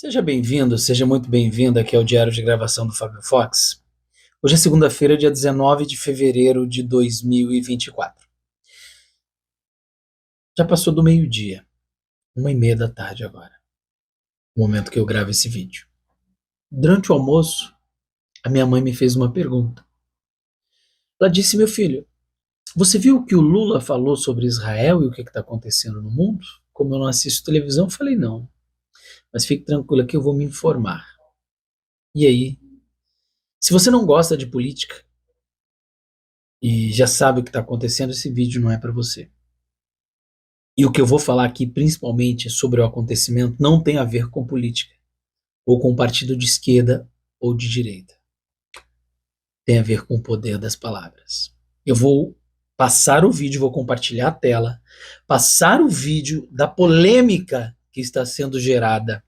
Seja bem-vindo, seja muito bem-vindo aqui ao Diário de Gravação do Fábio Fox. Hoje é segunda-feira, dia 19 de fevereiro de 2024. Já passou do meio-dia, 1h30 da tarde agora, no momento que eu gravo esse vídeo. Durante o almoço, a minha mãe me fez uma pergunta. Ela disse: meu filho, você viu o que o Lula falou sobre Israel e o que está acontecendo no mundo? Como eu não assisto televisão, eu falei: não, mas fique tranquila que eu vou me informar. E aí, se você não gosta de política e já sabe o que está acontecendo, esse vídeo não é para você. E o que eu vou falar aqui, principalmente sobre o acontecimento, não tem a ver com política, ou com partido de esquerda ou de direita. Tem a ver com o poder das palavras. Eu vou passar o vídeo, vou compartilhar a tela, passar o vídeo da polêmica que está sendo gerada.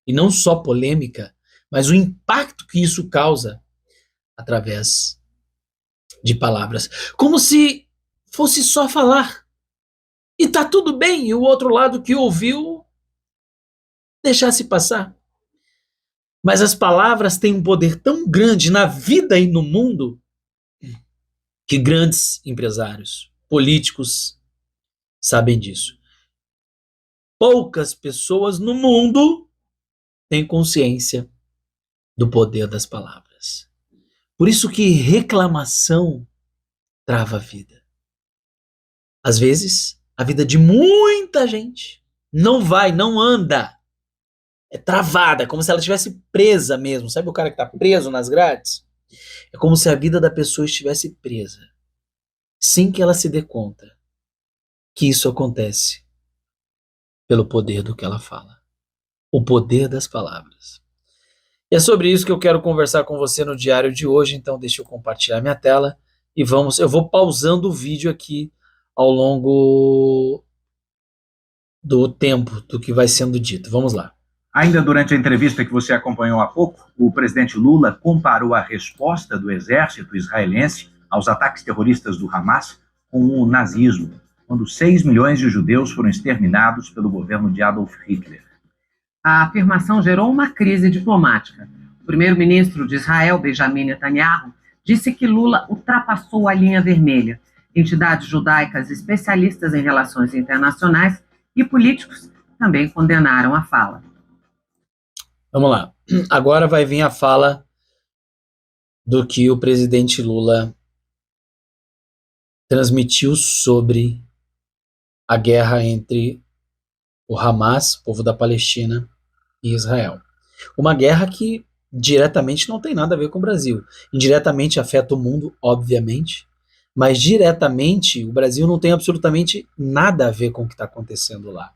E não só polêmica, mas o impacto que isso causa através de palavras. Como se fosse só falar. E tá tudo bem, e o outro lado que ouviu deixasse passar. Mas as palavras têm um poder tão grande na vida e no mundo que grandes empresários, políticos sabem disso. Poucas pessoas no mundo têm consciência do poder das palavras. Por isso que reclamação trava a vida. Às vezes, a vida de muita gente não anda. É travada, é como se ela estivesse presa mesmo. Sabe o cara que está preso nas grades? É como se a vida da pessoa estivesse presa, sem que ela se dê conta que isso acontece pelo poder do que ela fala. O poder das palavras. E é sobre isso que eu quero conversar com você no diário de hoje, então deixa eu compartilhar minha tela e eu vou pausando o vídeo aqui ao longo do tempo do que vai sendo dito. Vamos lá. Ainda durante a entrevista que você acompanhou há pouco, o presidente Lula comparou a resposta do exército israelense aos ataques terroristas do Hamas com o nazismo, quando 6 milhões de judeus foram exterminados pelo governo de Adolf Hitler. A afirmação gerou uma crise diplomática. O primeiro-ministro de Israel, Benjamin Netanyahu, disse que Lula ultrapassou a linha vermelha. Entidades judaicas especialistas em relações internacionais e políticos também condenaram a fala. Vamos lá. Agora vai vir a fala do que o presidente Lula transmitiu sobre a guerra entre o Hamas, povo da Palestina, e Israel. Uma guerra que diretamente não tem nada a ver com o Brasil. Indiretamente afeta o mundo, obviamente, mas diretamente o Brasil não tem absolutamente nada a ver com o que está acontecendo lá.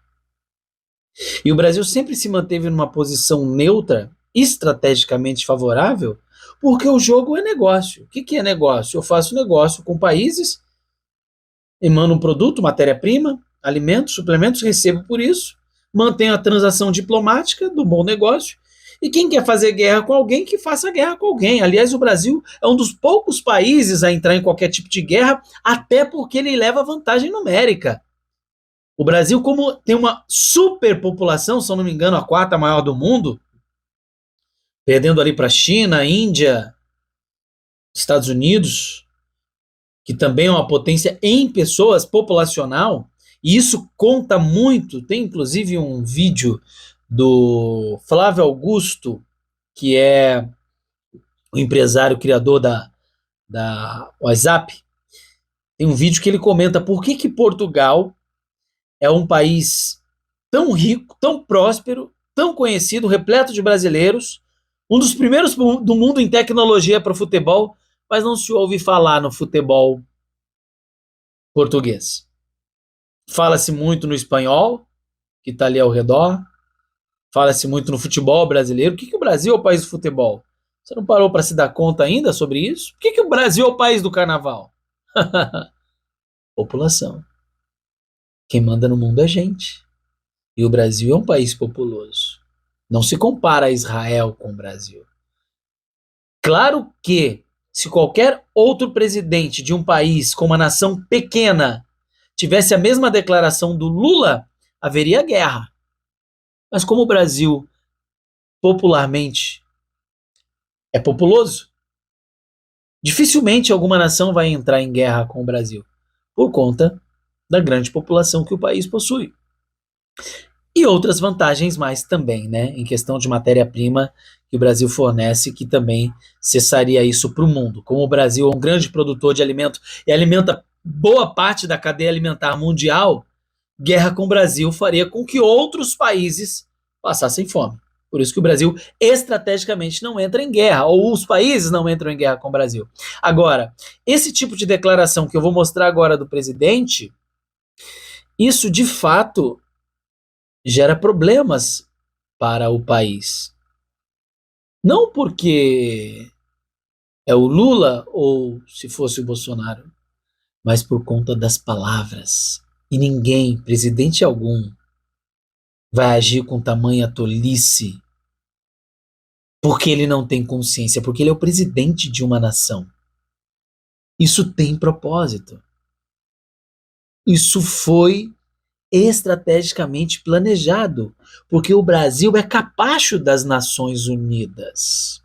E o Brasil sempre se manteve numa posição neutra, estrategicamente favorável, porque o jogo é negócio. O que é negócio? Eu faço negócio com países, emano um produto, matéria-prima, alimentos, suplementos, recebo por isso, mantenho a transação diplomática do bom negócio, e quem quer fazer guerra com alguém, que faça guerra com alguém. Aliás, o Brasil é um dos poucos países a entrar em qualquer tipo de guerra, até porque ele leva vantagem numérica. O Brasil, como tem uma superpopulação, se eu não me engano, a quarta maior do mundo, perdendo ali para a China, Índia, Estados Unidos, que também é uma potência em pessoas, populacional, e isso conta muito. Tem inclusive um vídeo do Flávio Augusto, que é o empresário criador da WhatsApp. Tem um vídeo que ele comenta por que Portugal é um país tão rico, tão próspero, tão conhecido, repleto de brasileiros, um dos primeiros do mundo em tecnologia para o futebol, mas não se ouve falar no futebol português. Fala-se muito no espanhol, que está ali ao redor, fala-se muito no futebol brasileiro. Por que o Brasil é o país do futebol? Você não parou para se dar conta ainda sobre isso? Por que o Brasil é o país do carnaval? População. Quem manda no mundo é gente. E o Brasil é um país populoso. Não se compara a Israel com o Brasil. Claro que, se qualquer outro presidente de um país com uma nação pequena tivesse a mesma declaração do Lula, haveria guerra. Mas como o Brasil popularmente é populoso, dificilmente alguma nação vai entrar em guerra com o Brasil, por conta da grande população que o país possui. E outras vantagens mais também, né? Em questão de matéria-prima que o Brasil fornece, que também cessaria isso para o mundo. Como o Brasil é um grande produtor de alimento e alimenta boa parte da cadeia alimentar mundial, guerra com o Brasil faria com que outros países passassem fome. Por isso que o Brasil estrategicamente não entra em guerra, ou os países não entram em guerra com o Brasil. Agora, esse tipo de declaração que eu vou mostrar agora do presidente, isso de fato gera problemas para o país. Não porque é o Lula ou se fosse o Bolsonaro, mas por conta das palavras. E ninguém, presidente algum, vai agir com tamanha tolice porque ele não tem consciência, porque ele é o presidente de uma nação. Isso tem propósito. Isso foi estrategicamente planejado, porque o Brasil é capacho das Nações Unidas.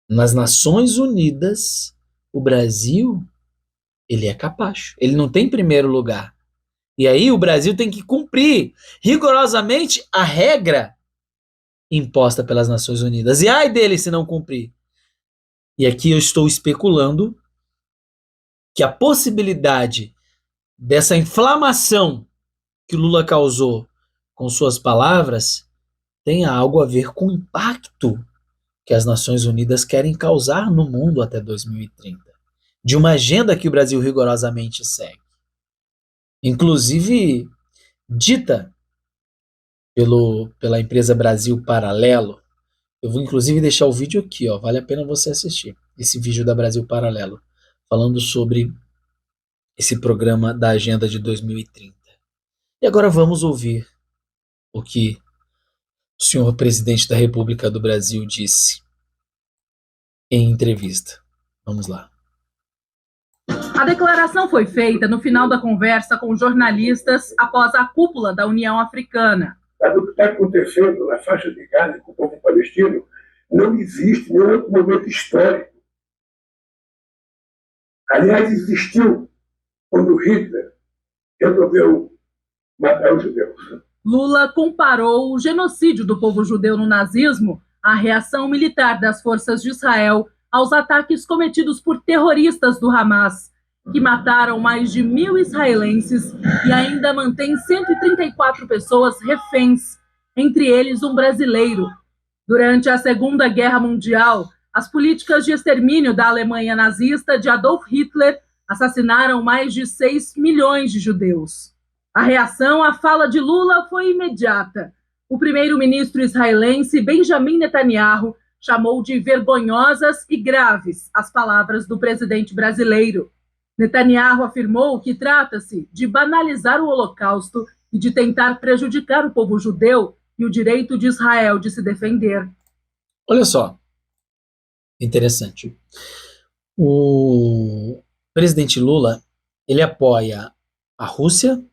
Nas Nações Unidas, o Brasil, ele é capacho. Ele não tem primeiro lugar. E aí o Brasil tem que cumprir rigorosamente a regra imposta pelas Nações Unidas. E ai dele se não cumprir. E aqui eu estou especulando que a possibilidade dessa inflamação que Lula causou com suas palavras tenha algo a ver com o impacto que as Nações Unidas querem causar no mundo até 2030, de uma agenda que o Brasil rigorosamente segue. Inclusive, dita pela empresa Brasil Paralelo. Eu vou inclusive deixar o vídeo aqui, ó, vale a pena você assistir, esse vídeo da Brasil Paralelo, falando sobre esse programa da Agenda de 2030. E agora vamos ouvir o que o senhor presidente da República do Brasil disse em entrevista. Vamos lá. A declaração foi feita no final da conversa com jornalistas após a cúpula da União Africana. O que está acontecendo na faixa de Gaza com o povo palestino não existe nenhum outro momento histórico. Aliás, existiu quando Hitler resolveu matar os judeus. Lula comparou o genocídio do povo judeu no nazismo à reação militar das forças de Israel aos ataques cometidos por terroristas do Hamas, que mataram mais de 1.000 israelenses e ainda mantém 134 pessoas reféns, entre eles um brasileiro. Durante a Segunda Guerra Mundial, as políticas de extermínio da Alemanha nazista de Adolf Hitler assassinaram mais de 6 milhões de judeus. A reação à fala de Lula foi imediata. O primeiro-ministro israelense Benjamin Netanyahu chamou de vergonhosas e graves as palavras do presidente brasileiro. Netanyahu afirmou que trata-se de banalizar o Holocausto e de tentar prejudicar o povo judeu e o direito de Israel de se defender. Olha só, interessante. O presidente Lula, ele apoia a Rússia,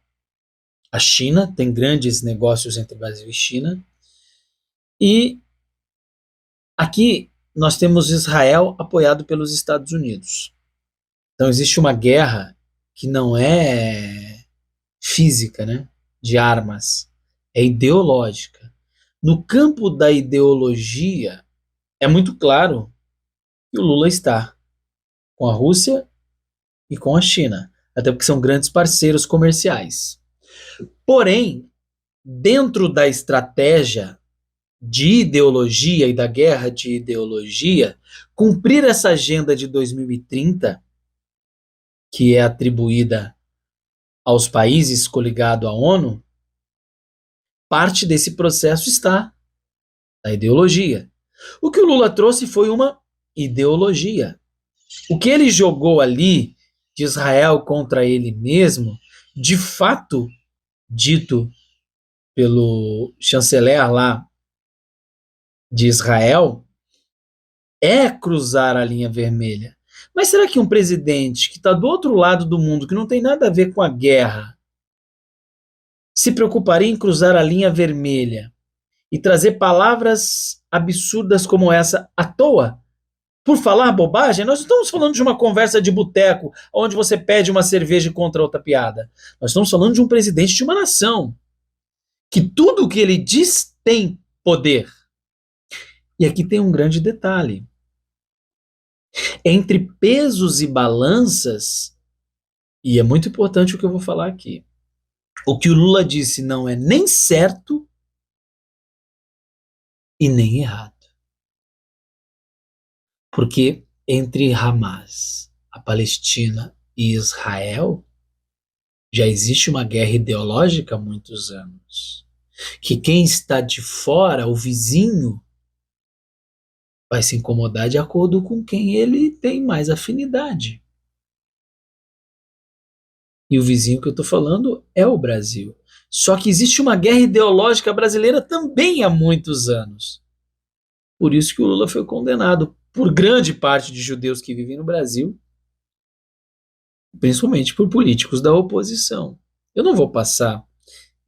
a China, tem grandes negócios entre Brasil e China, e aqui nós temos Israel apoiado pelos Estados Unidos. Então existe uma guerra que não é física, né, de armas, é ideológica. No campo da ideologia, é muito claro que o Lula está com a Rússia e com a China, até porque são grandes parceiros comerciais. Porém, dentro da estratégia de ideologia e da guerra de ideologia, cumprir essa agenda de 2030, que é atribuída aos países coligados à ONU, parte desse processo está na ideologia. O que o Lula trouxe foi uma ideologia. O que ele jogou ali de Israel contra ele mesmo, de fato, dito pelo chanceler lá de Israel, é cruzar a linha vermelha. Mas será que um presidente que está do outro lado do mundo, que não tem nada a ver com a guerra, se preocuparia em cruzar a linha vermelha e trazer palavras absurdas como essa à toa? Por falar bobagem, nós não estamos falando de uma conversa de boteco, onde você pede uma cerveja e contra outra piada. Nós estamos falando de um presidente de uma nação, que tudo o que ele diz tem poder. E aqui tem um grande detalhe. Entre pesos e balanças, e é muito importante o que eu vou falar aqui, o que o Lula disse não é nem certo e nem errado. Porque entre Hamas, a Palestina e Israel, já existe uma guerra ideológica há muitos anos. Que quem está de fora, o vizinho, vai se incomodar de acordo com quem ele tem mais afinidade. E o vizinho que eu estou falando é o Brasil. Só que existe uma guerra ideológica brasileira também há muitos anos. Por isso que o Lula foi condenado por grande parte de judeus que vivem no Brasil, principalmente por políticos da oposição. Eu não vou passar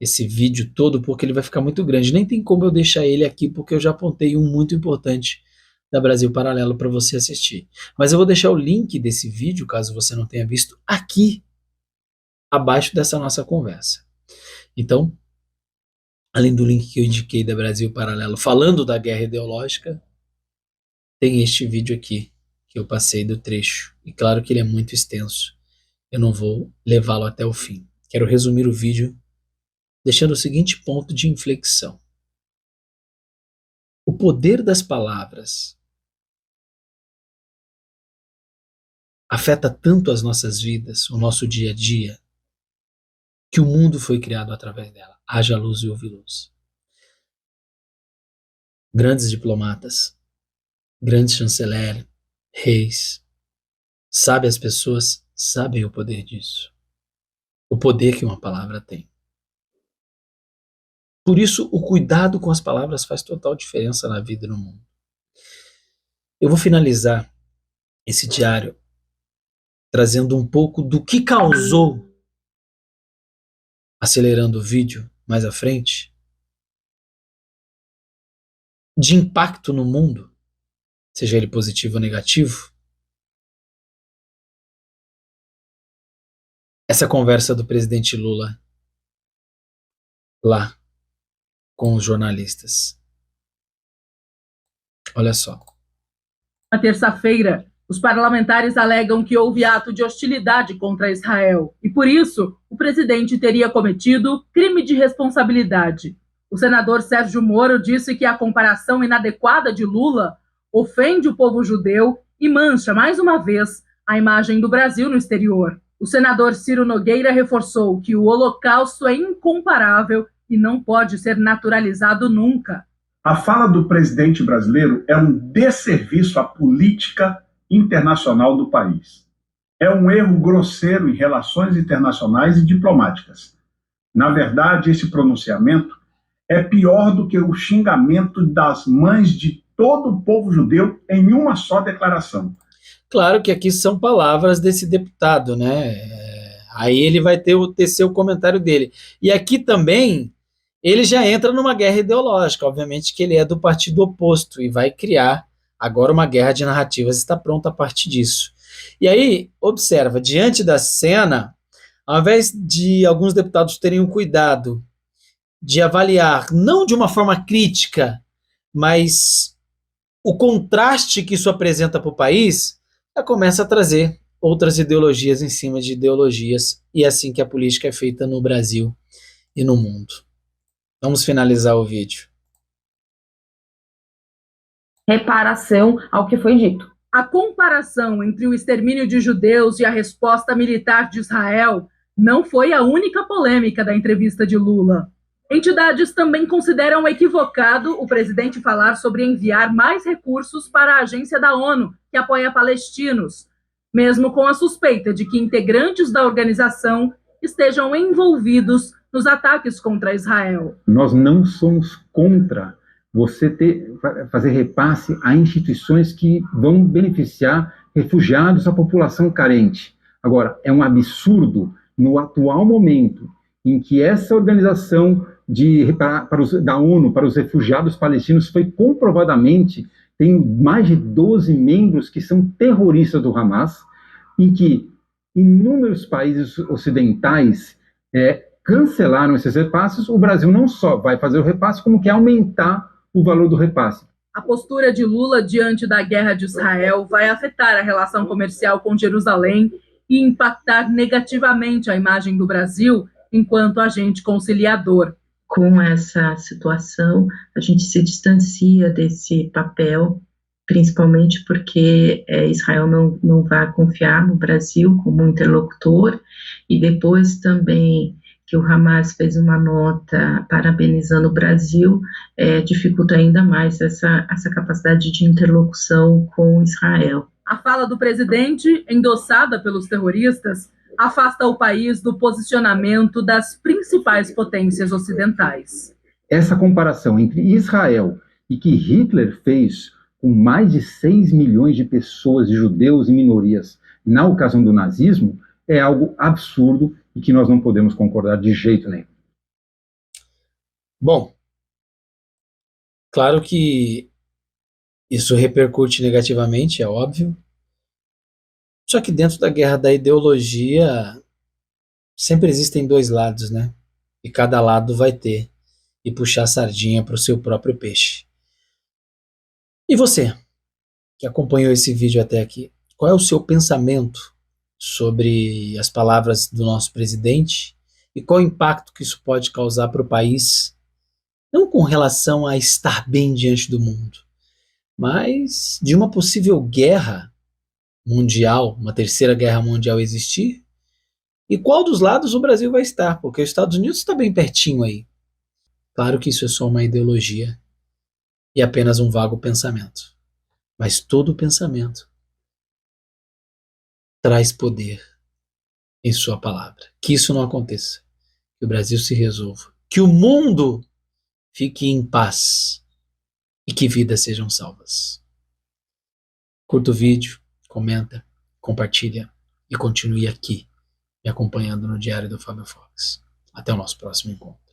esse vídeo todo porque ele vai ficar muito grande, nem tem como eu deixar ele aqui porque eu já apontei um muito importante da Brasil Paralelo para você assistir. Mas eu vou deixar o link desse vídeo, caso você não tenha visto, aqui abaixo dessa nossa conversa. Então, além do link que eu indiquei da Brasil Paralelo falando da guerra ideológica, tem este vídeo aqui que eu passei do trecho. E claro que ele é muito extenso. Eu não vou levá-lo até o fim. Quero resumir o vídeo deixando o seguinte ponto de inflexão. O poder das palavras afeta tanto as nossas vidas, o nosso dia a dia, que o mundo foi criado através dela. Haja luz e ouve luz. Grandes diplomatas, grandes chanceleres, reis, sábias pessoas sabem o poder disso. O poder que uma palavra tem. Por isso, o cuidado com as palavras faz total diferença na vida e no mundo. Eu vou finalizar esse diário trazendo um pouco do que causou, acelerando o vídeo mais à frente, de impacto no mundo, seja ele positivo ou negativo, essa conversa do presidente Lula lá com os jornalistas. Olha só. Na terça-feira, os parlamentares alegam que houve ato de hostilidade contra Israel e, por isso, o presidente teria cometido crime de responsabilidade. O senador Sérgio Moro disse que a comparação inadequada de Lula ofende o povo judeu e mancha, mais uma vez, a imagem do Brasil no exterior. O senador Ciro Nogueira reforçou que o Holocausto é incomparável e não pode ser naturalizado nunca. A fala do presidente brasileiro é um desserviço à política internacional do país. É um erro grosseiro em relações internacionais e diplomáticas. Na verdade, esse pronunciamento é pior do que o xingamento das mães de todo o povo judeu em uma só declaração. Claro que aqui são palavras desse deputado, né? Aí ele vai tecer o comentário dele. E aqui também ele já entra numa guerra ideológica, obviamente que ele é do partido oposto e vai criar agora uma guerra de narrativas, está pronta a partir disso. E aí, observa, diante da cena, ao invés de alguns deputados terem o cuidado de avaliar, não de uma forma crítica, mas o contraste que isso apresenta para o país, já começa a trazer outras ideologias em cima de ideologias, e é assim que a política é feita no Brasil e no mundo. Vamos finalizar o vídeo. Reparação ao que foi dito. A comparação entre o extermínio de judeus e a resposta militar de Israel não foi a única polêmica da entrevista de Lula. Entidades também consideram equivocado o presidente falar sobre enviar mais recursos para a agência da ONU, que apoia palestinos, mesmo com a suspeita de que integrantes da organização estejam envolvidos nos ataques contra Israel. Nós não somos contra você fazer repasse a instituições que vão beneficiar refugiados, a população carente. Agora, é um absurdo, no atual momento, em que essa organização da ONU para os refugiados palestinos foi comprovadamente, tem mais de 12 membros que são terroristas do Hamas, em que inúmeros países ocidentais cancelaram esses repasses. O Brasil não só vai fazer o repasse, como quer aumentar o valor do repasse. A postura de Lula diante da guerra de Israel vai afetar a relação comercial com Jerusalém e impactar negativamente a imagem do Brasil enquanto agente conciliador. Com essa situação, a gente se distancia desse papel, principalmente porque Israel não vai confiar no Brasil como interlocutor, e depois também que o Hamas fez uma nota parabenizando o Brasil, dificulta ainda mais essa capacidade de interlocução com Israel. A fala do presidente, endossada pelos terroristas, afasta o país do posicionamento das principais potências ocidentais. Essa comparação entre Israel e que Hitler fez com mais de 6 milhões de pessoas, de judeus e minorias, na ocasião do nazismo, é algo absurdo e que nós não podemos concordar de jeito nenhum. Bom, claro que isso repercute negativamente, é óbvio. Só que dentro da guerra da ideologia sempre existem dois lados, né? E cada lado vai ter e puxar a sardinha para o seu próprio peixe. E você, que acompanhou esse vídeo até aqui, qual é o seu pensamento sobre as palavras do nosso presidente e qual o impacto que isso pode causar para o país, não com relação a estar bem diante do mundo, mas de uma possível guerra mundial, uma terceira guerra mundial existir? E qual dos lados o Brasil vai estar? Porque os Estados Unidos está bem pertinho aí. Claro que isso é só uma ideologia e apenas um vago pensamento. Mas todo pensamento traz poder em sua palavra. Que isso não aconteça. Que o Brasil se resolva. Que o mundo fique em paz. E que vidas sejam salvas. Curta o vídeo, comenta, compartilha e continue aqui me acompanhando no Diário do Fábio Fox. Até o nosso próximo encontro.